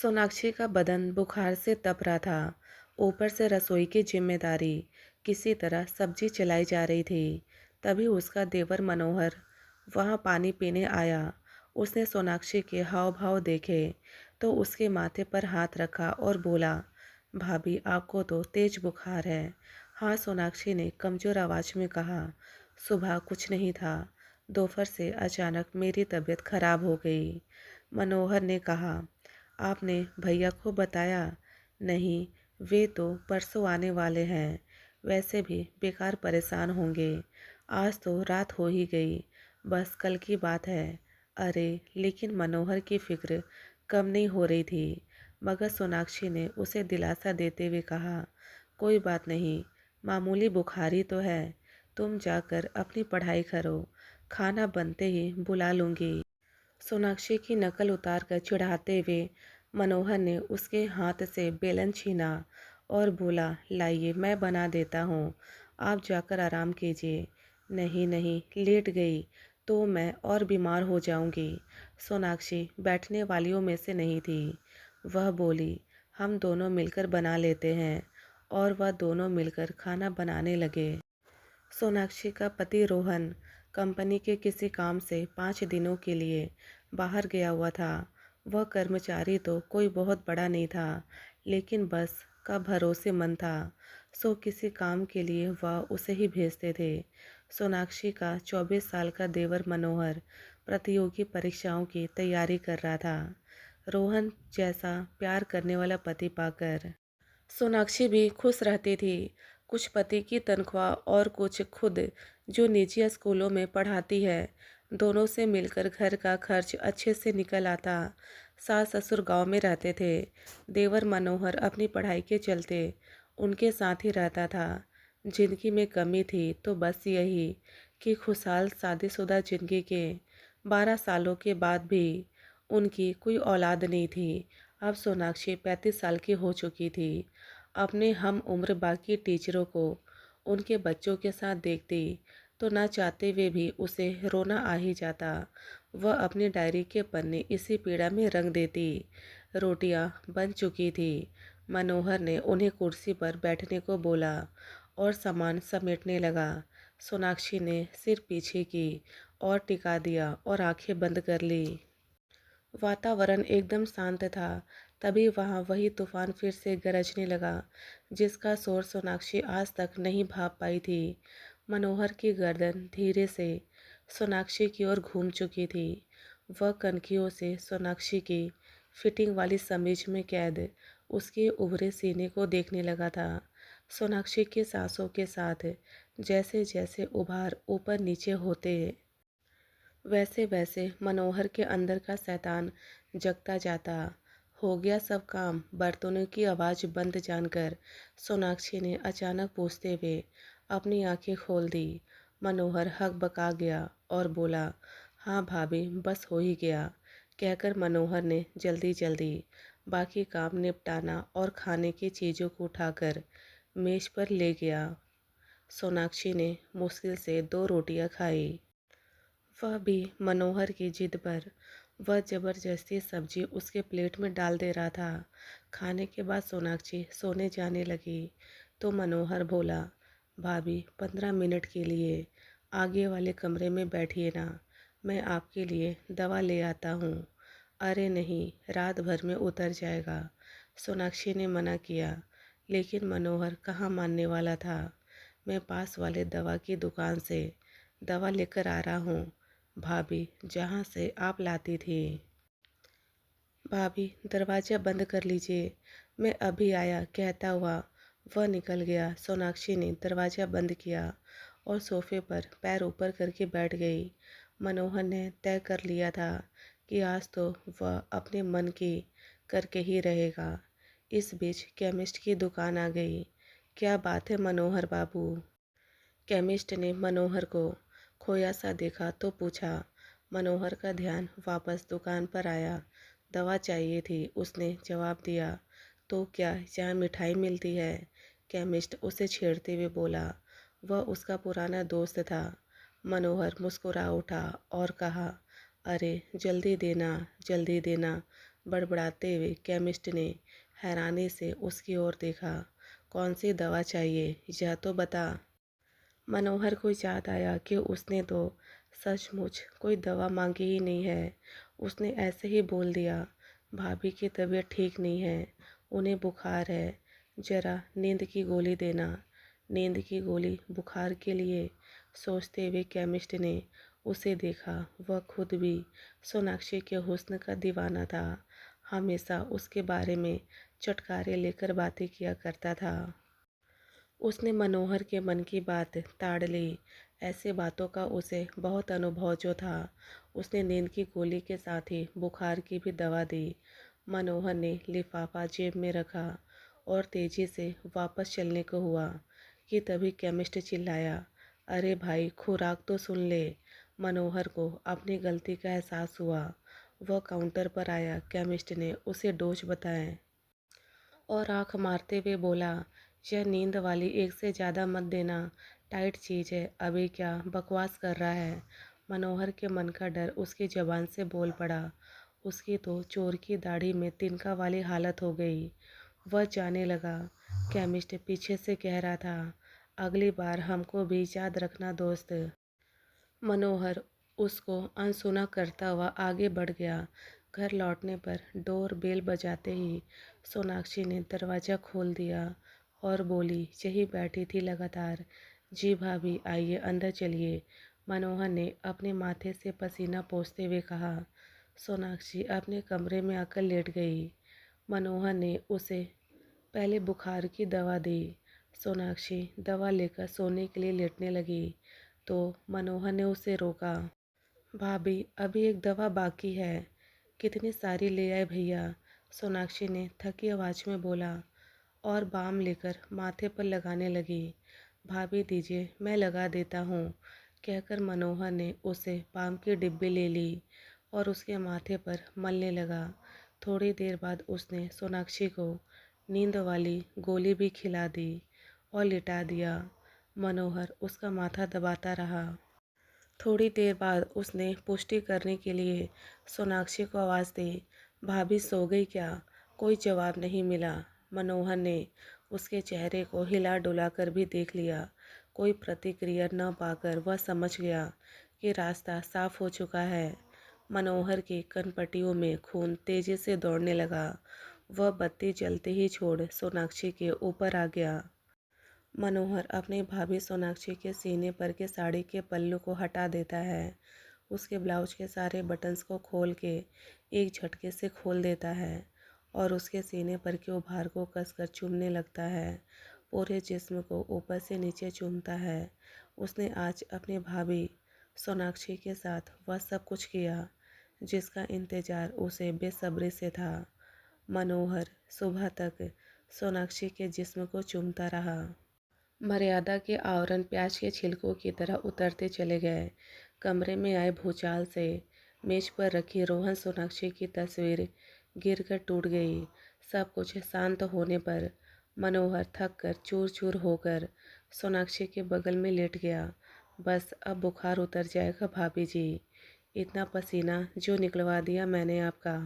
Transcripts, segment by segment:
सोनाक्षी का बदन बुखार से तप रहा था। ऊपर से रसोई की जिम्मेदारी। किसी तरह सब्जी चलाई जा रही थी। तभी उसका देवर मनोहर वहां पानी पीने आया। उसने सोनाक्षी के हाव भाव देखे तो उसके माथे पर हाथ रखा और बोला, भाभी आपको तो तेज बुखार है। हाँ, सोनाक्षी ने कमजोर आवाज में कहा। सुबह कुछ नहीं था, दोपहर से अचानक मेरी तबीयत खराब हो गई। मनोहर ने कहा, आपने भैया को बताया? नहीं, वे तो परसों आने वाले हैं। वैसे भी बेकार परेशान होंगे। आज तो रात हो ही गई, बस कल की बात है। अरे लेकिन मनोहर की फिक्र कम नहीं हो रही थी, मगर सोनाक्षी ने उसे दिलासा देते हुए कहा, कोई बात नहीं, मामूली बुखार ही तो है। तुम जाकर अपनी पढ़ाई करो, खाना बनते ही बुला लूंगी। सोनाक्षी की नकल उतार कर चिढ़ाते हुए मनोहर ने उसके हाथ से बेलन छीना और बोला, लाइए मैं बना देता हूँ, आप जाकर आराम कीजिए। नहीं नहीं, लेट गई तो मैं और बीमार हो जाऊंगी। सोनाक्षी बैठने वालियों में से नहीं थी। वह बोली, हम दोनों मिलकर बना लेते हैं। और वह दोनों मिलकर खाना बनाने लगे। सोनाक्षी का पति रोहन कंपनी के किसी काम से 5 दिनों के लिए बाहर गया हुआ था। वह कर्मचारी तो कोई बहुत बड़ा नहीं था, लेकिन बस का भरोसेमंद था। सो किसी काम के लिए वह उसे ही भेजते थे। सोनाक्षी का 24 साल का देवर मनोहर प्रतियोगी परीक्षाओं की तैयारी कर रहा था। रोहन जैसा प्यार करने वाला पति पाकर सोनाक्षी भी खुश रहती थी। कुछ पति की तनख्वाह और कुछ खुद जो निजी स्कूलों में पढ़ाती है। दोनों से मिलकर घर का खर्च अच्छे से निकल आता। सास ससुर गांव में रहते थे। देवर मनोहर अपनी पढ़ाई के चलते उनके साथ ही रहता था। जिंदगी में कमी थी तो बस यही कि खुशहाल शादीशुदा जिंदगी के 12 सालों के बाद भी उनकी कोई औलाद नहीं थी। अब सोनाक्षी 35 साल की हो चुकी थी। अपने हम उम्र बाकी टीचरों को उनके बच्चों के साथ देखती तो ना चाहते हुए भी उसे रोना आ ही जाता। वह अपनी डायरी के पन्ने इसी पीड़ा में रंग देती। रोटियां बन चुकी थी। मनोहर ने उन्हें कुर्सी पर बैठने को बोला और सामान समेटने लगा। सोनाक्षी ने सिर पीछे की और टिका दिया और आंखें बंद कर ली। वातावरण एकदम शांत था। तभी वहां वही तूफान फिर से गरजने लगा, जिसका शोर सोनाक्षी आज तक नहीं भाप पाई थी। मनोहर की गर्दन धीरे से सोनाक्षी की ओर घूम चुकी थी। वह कनखियों से सोनाक्षी की फिटिंग वाली समीज में कैद उसके उभरे सीने को देखने लगा था। सोनाक्षी की सांसों के साथ जैसे जैसे उभार ऊपर नीचे होते, वैसे वैसे मनोहर के अंदर का शैतान जगता जाता। हो गया सब काम? बर्तनों की आवाज़ बंद जानकर सोनाक्षी ने अचानक पूछते हुए अपनी आंखें खोल दी। मनोहर हकबका गया और बोला, हाँ भाभी, बस हो ही गया, कहकर मनोहर ने जल्दी जल्दी बाकी काम निपटाना और खाने की चीज़ों को उठाकर मेज पर ले गया। सोनाक्षी ने मुश्किल से 2 रोटियां खाई। वह भी मनोहर की जिद पर। वह जबरदस्ती सब्जी उसके प्लेट में डाल दे रहा था। खाने के बाद सोनाक्षी सोने जाने लगी तो मनोहर बोला, भाभी 15 मिनट के लिए आगे वाले कमरे में बैठिए ना, मैं आपके लिए दवा ले आता हूँ। अरे नहीं, रात भर में उतर जाएगा, सोनाक्षी ने मना किया। लेकिन मनोहर कहाँ मानने वाला था। मैं पास वाले दवा की दुकान से दवा लेकर आ रहा हूँ, भाभी, जहाँ से आप लाती थी। भाभी दरवाज़ा बंद कर लीजिए, मैं अभी आया, कहता हुआ वह निकल गया। सोनाक्षी ने दरवाज़ा बंद किया और सोफे पर पैर ऊपर करके बैठ गई। मनोहर ने तय कर लिया था कि आज तो वह अपने मन की करके ही रहेगा। इस बीच केमिस्ट की दुकान आ गई। क्या बात है मनोहर बाबू? केमिस्ट ने मनोहर को खोया सा देखा तो पूछा। मनोहर का ध्यान वापस दुकान पर आया। दवा चाहिए थी, उसने जवाब दिया। तो क्या यहाँ मिठाई मिलती है? केमिस्ट उसे छेड़ते हुए बोला। वह उसका पुराना दोस्त था। मनोहर मुस्कुरा उठा और कहा, अरे जल्दी देना, जल्दी देना, बड़बड़ाते हुए केमिस्ट ने हैरानी से उसकी ओर देखा। कौन सी दवा चाहिए, यह तो बता। मनोहर को याद आया कि उसने तो सचमुच कोई दवा मांगी ही नहीं है। उसने ऐसे ही बोल दिया, भाभी की तबीयत ठीक नहीं है, उन्हें बुखार है, जरा नींद की गोली देना। नींद की गोली बुखार के लिए? सोचते हुए केमिस्ट ने उसे देखा। वह खुद भी सोनाक्षी के हुस्न का दीवाना था। हमेशा उसके बारे में चटकारे लेकर बातें किया करता था। उसने मनोहर के मन की बात ताड़ ली। ऐसे बातों का उसे बहुत अनुभव जो था। उसने नींद की गोली के साथ ही बुखार की भी दवा दी। मनोहर ने लिफाफा जेब में रखा और तेजी से वापस चलने को हुआ कि तभी केमिस्ट चिल्लाया, अरे भाई, खुराक तो सुन ले। मनोहर को अपनी गलती का एहसास हुआ। वह काउंटर पर आया। केमिस्ट ने उसे डोज बताए और आंख मारते हुए बोला, यह नींद वाली एक से ज़्यादा मत देना, टाइट चीज़ है। अभी क्या बकवास कर रहा है? मनोहर के मन का डर उसकी ज़बान से बोल पड़ा। उसकी तो चोर की दाढ़ी में तिनका वाली हालत हो गई। वह जाने लगा। केमिस्ट पीछे से कह रहा था, अगली बार हमको भी याद रखना दोस्त। मनोहर उसको अनसुना करता हुआ आगे बढ़ गया। घर लौटने पर डोर बेल बजाते ही सोनाक्षी ने दरवाज़ा खोल दिया और बोली, यही बैठी थी लगातार। जी भाभी, आइए अंदर चलिए। मनोहर ने अपने माथे से पसीना पोंछते हुए कहा। सोनाक्षी अपने कमरे में आकर लेट गई। मनोहर ने उसे पहले बुखार की दवा दी। सोनाक्षी दवा लेकर सोने के लिए लेटने लगी तो मनोहर ने उसे रोका। भाभी, अभी एक दवा बाकी है। कितनी सारी ले आए भैया, सोनाक्षी ने थकी आवाज़ में बोला और बाम लेकर माथे पर लगाने लगी। भाभी दीजिए, मैं लगा देता हूँ, कहकर मनोहर ने उसे बाम की डिब्बी ले ली और उसके माथे पर मलने लगा। थोड़ी देर बाद उसने सोनाक्षी को नींद वाली गोली भी खिला दी और लिटा दिया। मनोहर उसका माथा दबाता रहा। थोड़ी देर बाद उसने पुष्टि करने के लिए सोनाक्षी को आवाज़ दी, भाभी सो गई क्या? कोई जवाब नहीं मिला। मनोहर ने उसके चेहरे को हिला डुला कर भी देख लिया। कोई प्रतिक्रिया न पाकर वह समझ गया कि रास्ता साफ हो चुका है। मनोहर की कनपटियों में खून तेजी से दौड़ने लगा। वह बत्ती जलते ही छोड़ सोनाक्षी के ऊपर आ गया। मनोहर अपनी भाभी सोनाक्षी के सीने पर के साड़ी के पल्लू को हटा देता है। उसके ब्लाउज के सारे बटन्स को खोल के एक झटके से खोल देता है और उसके सीने पर के उभार को कसकर चूमने लगता है। पूरे जिस्म को ऊपर से नीचे चूमता है। उसने आज अपनी भाभी सोनाक्षी के साथ वह सब कुछ किया जिसका इंतजार उसे बेसब्री से था। मनोहर सुबह तक सोनाक्षी के जिस्म को चूमता रहा। मर्यादा के आवरण प्याज के छिलकों की तरह उतरते चले गए। कमरे में आए भूचाल से मेज पर रखी रोहन सोनाक्षी की तस्वीर गिरकर टूट गई। सब कुछ शांत होने पर मनोहर थक कर चूर चूर होकर सोनाक्षी के बगल में लेट गया। बस अब बुखार उतर जाएगा भाभी जी, इतना पसीना जो निकलवा दिया मैंने आपका।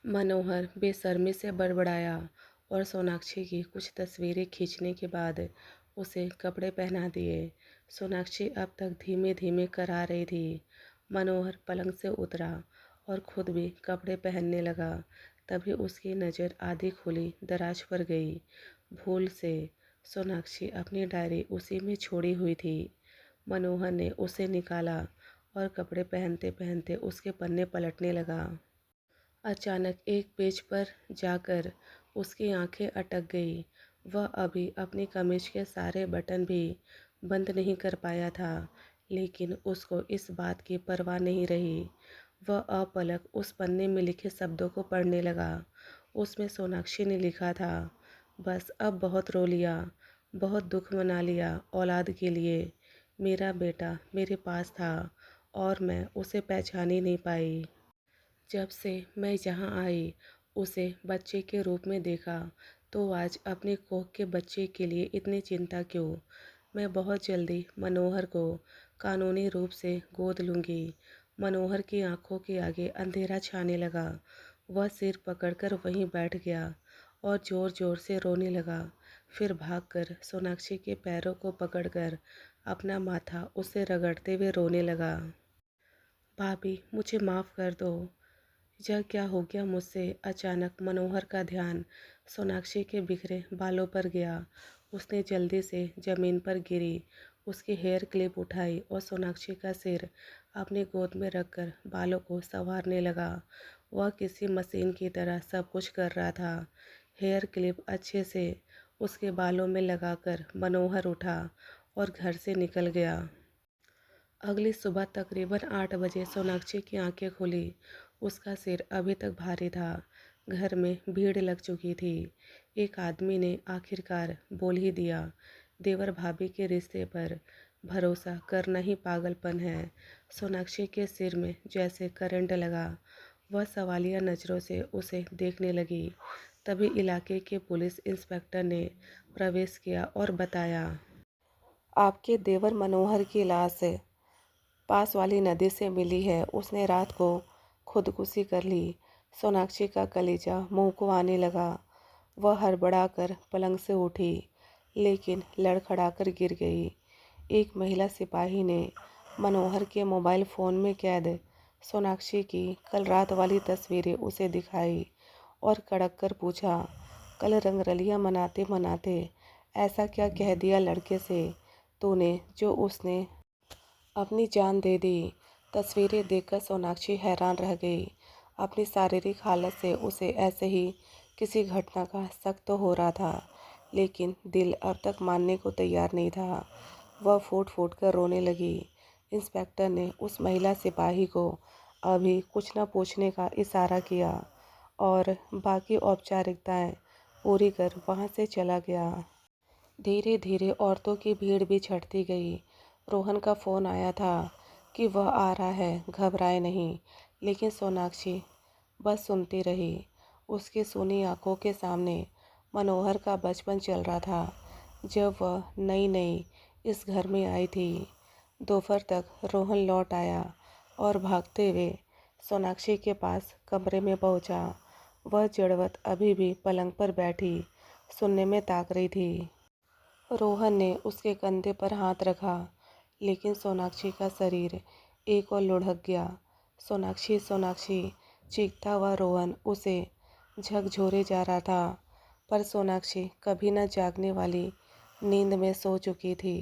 मनोहर बेशर्मी से बड़बड़ाया और सोनाक्षी की कुछ तस्वीरें खींचने के बाद उसे कपड़े पहना दिए। सोनाक्षी अब तक धीमे धीमे करा रही थी। मनोहर पलंग से उतरा और खुद भी कपड़े पहनने लगा। तभी उसकी नज़र आधी खुली दराज पर गई। भूल से सोनाक्षी अपनी डायरी उसी में छोड़ी हुई थी। मनोहर ने उसे निकाला और कपड़े पहनते पहनते उसके पन्ने पलटने लगा। अचानक एक पेज पर जाकर उसकी आंखें अटक गई। वह अभी अपनी कमीज के सारे बटन भी बंद नहीं कर पाया था, लेकिन उसको इस बात की परवाह नहीं रही। वह अपलक उस पन्ने में लिखे शब्दों को पढ़ने लगा। उसमें सोनाक्षी ने लिखा था, बस अब बहुत रो लिया, बहुत दुख मना लिया औलाद के लिए। मेरा बेटा मेरे पास था और मैं उसे पहचान ही नहीं पाई। जब से मैं यहाँ आई, उसे बच्चे के रूप में देखा, तो आज अपने कोख के बच्चे के लिए इतनी चिंता क्यों? मैं बहुत जल्दी मनोहर को कानूनी रूप से गोद लूँगी। मनोहर की आंखों के आगे अंधेरा छाने लगा। वह सिर पकड़कर वहीं बैठ गया और जोर जोर से रोने लगा। फिर भागकर सोनाक्षी के पैरों को पकड़कर अपना माथा उसे रगड़ते हुए रोने लगा। भाभी, मुझे माफ़ कर दो। यह क्या हो गया मुझसे? अचानक मनोहर का ध्यान सोनाक्षी के बिखरे बालों पर गया। उसने जल्दी से जमीन पर गिरी उसकी हेयर क्लिप उठाई और सोनाक्षी का सिर अपनी गोद में रखकर बालों को संवारने लगा। वह किसी मशीन की तरह सब कुछ कर रहा था। हेयर क्लिप अच्छे से उसके बालों में लगाकर मनोहर उठा और घर से निकल गया। अगली सुबह तकरीबन 8 बजे सोनाक्षी की आंखें खुली। उसका सिर अभी तक भारी था। घर में भीड़ लग चुकी थी। एक आदमी ने आखिरकार बोल ही दिया, देवर भाभी के रिश्ते पर भरोसा करना ही पागलपन है। सोनाक्षी के सिर में जैसे करंट लगा। वह सवालिया नज़रों से उसे देखने लगी। तभी इलाके के पुलिस इंस्पेक्टर ने प्रवेश किया और बताया, आपके देवर मनोहर की लाश पास वाली नदी से मिली है। उसने रात को खुदकुशी कर ली। सोनाक्षी का कलेजा मुंह को आने लगा। वह हड़बड़ाकर पलंग से उठी, लेकिन लड़खड़ाकर गिर गई। एक महिला सिपाही ने मनोहर के मोबाइल फ़ोन में कैद सोनाक्षी की कल रात वाली तस्वीरें उसे दिखाई और कड़क कर पूछा, कल रंगरलियां मनाते मनाते ऐसा क्या कह दिया लड़के से तूने जो उसने अपनी जान दे दी। तस्वीरें देखकर सोनाक्षी हैरान रह गई। अपनी शारीरिक हालत से उसे ऐसे ही किसी घटना का शक तो हो रहा था, लेकिन दिल अब तक मानने को तैयार नहीं था। वह फूट फूट कर रोने लगी। इंस्पेक्टर ने उस महिला सिपाही को अभी कुछ न पूछने का इशारा किया और बाकी औपचारिकताएं पूरी कर वहां से चला गया। धीरे धीरे औरतों की भीड़ भी छटती गई। रोहन का फ़ोन आया था कि वह आ रहा है, घबराए नहीं। लेकिन सोनाक्षी बस सुनती रही। उसकी सूनी आंखों के सामने मनोहर का बचपन चल रहा था, जब वह नई नई इस घर में आई थी। दोपहर तक रोहन लौट आया और भागते हुए सोनाक्षी के पास कमरे में पहुंचा। वह जड़वत अभी भी पलंग पर बैठी सुनने में ताक रही थी। रोहन ने उसके कंधे पर हाथ रखा, लेकिन सोनाक्षी का शरीर एक और लुढ़क गया। सोनाक्षी सोनाक्षी चीखता हुआ रोहन उसे झकझोरे जा रहा था, पर सोनाक्षी कभी न जागने वाली नींद में सो चुकी थी।